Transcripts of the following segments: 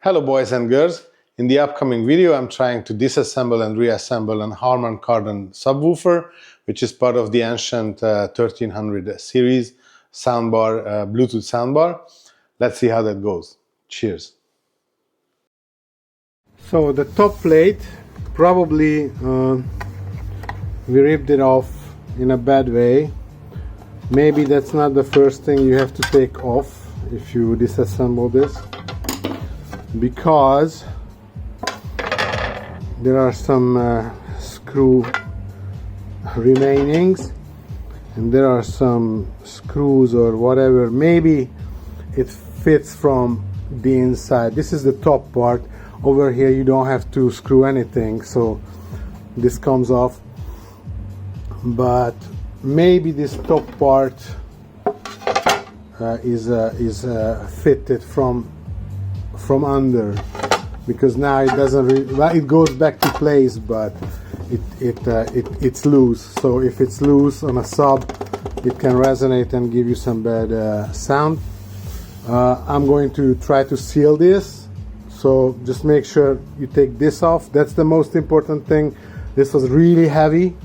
Hello boys and girls, in the upcoming video I'm trying to disassemble and reassemble an Harman Kardon subwoofer, which is part of the Enchant 1300 series soundbar, Bluetooth soundbar. Let's see how that goes. Cheers. So the top plate, probably we ripped it off in a bad way. Maybe that's not the first thing you have to take off if you disassemble this, because there are some screw remainings and there are some screws or whatever. Maybe it fits from the inside. This is the top part. Over here you don't have to screw anything, so this comes off, but maybe this top part is fitted from under, because now it doesn't well, it goes back to place, but it's loose. So if it's loose on a sub, it can resonate and give you some bad sound. I'm going to try to seal this, so just make sure you take this off. That's the most important thing. This was really heavy.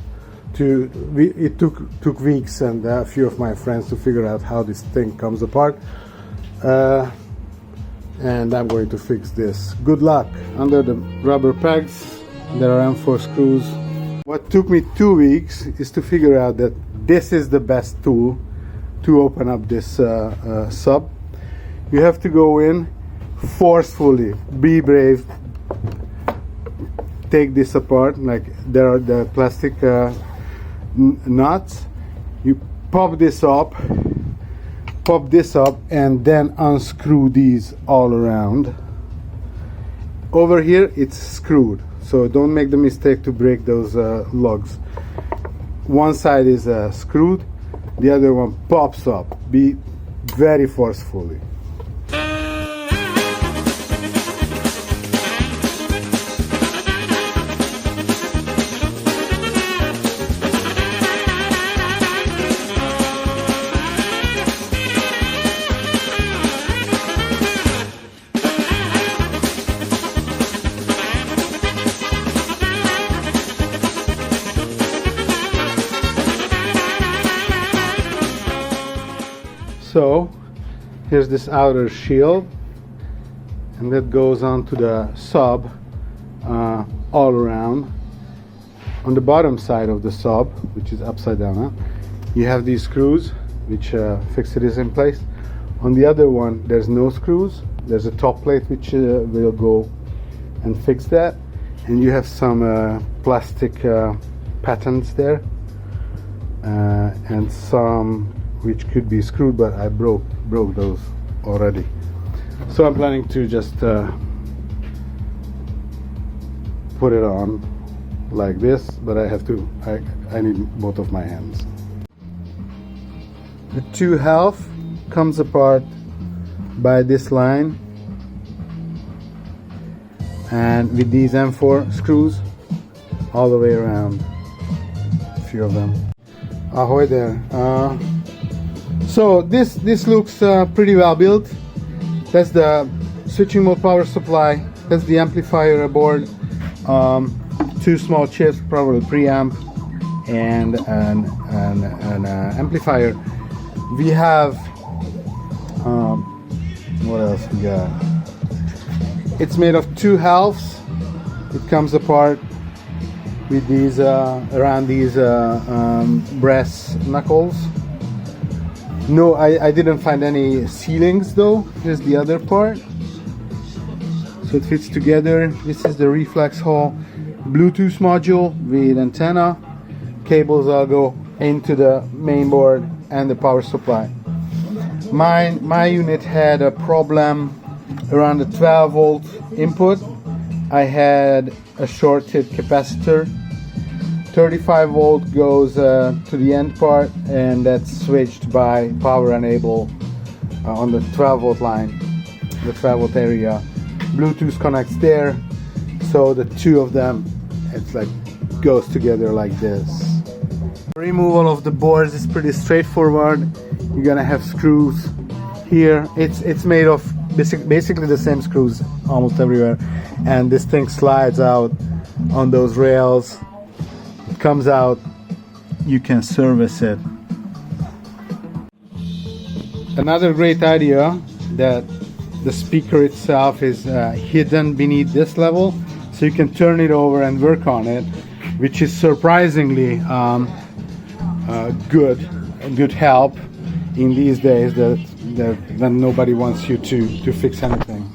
It took weeks and a few of my friends to figure out how this thing comes apart. And I'm going to fix this. Good luck. Under the rubber pegs there are M4 screws. What took me 2 weeks is to figure out that this is the best tool to open up this sub. You have to go in forcefully, be brave, take this apart. Like, there are the plastic nuts. You pop this up, and then unscrew these all around. Over here it's screwed, so don't make the mistake to break those lugs. One side is screwed, the other one pops up. Be very forcefully. So here's this outer shield, and that goes onto the sub all around. On the bottom side of the sub, which is upside down, you have these screws which fix it in place. On the other one there's no screws. There's a top plate which will go and fix that, and you have some plastic patterns there, and some which could be screwed, but I broke those already. So I'm planning to just put it on like this, but I need both of my hands. The 2/2 comes apart by this line, and with these M4 screws all the way around, a few of them. Ahoy there. So this looks pretty well built. That's the switching mode power supply. That's the amplifier board. 2 small chips, probably preamp, and an amplifier. We have what else we got? It's made of 2/2. It comes apart with these around these brass knuckles. No, I didn't find any ceilings though. Here's the other part. So it fits together. This is the reflex hall Bluetooth module with antenna. Cables all go into the main board and the power supply. My unit had a problem around the 12 volt input. I had a shorted capacitor. 35 volt goes to the end part, and that's switched by power enable on the 12 volt line, the 12 volt area. Bluetooth connects there, so the two of them, it's like goes together like this. Removal of the boards is pretty straightforward. You're gonna have screws here. It's made of basically the same screws almost everywhere, and this thing slides out on those rails. It comes out, you can service it. Another great idea, that the speaker itself is hidden beneath this level, so you can turn it over and work on it, which is surprisingly good help in these days that when nobody wants you to fix anything.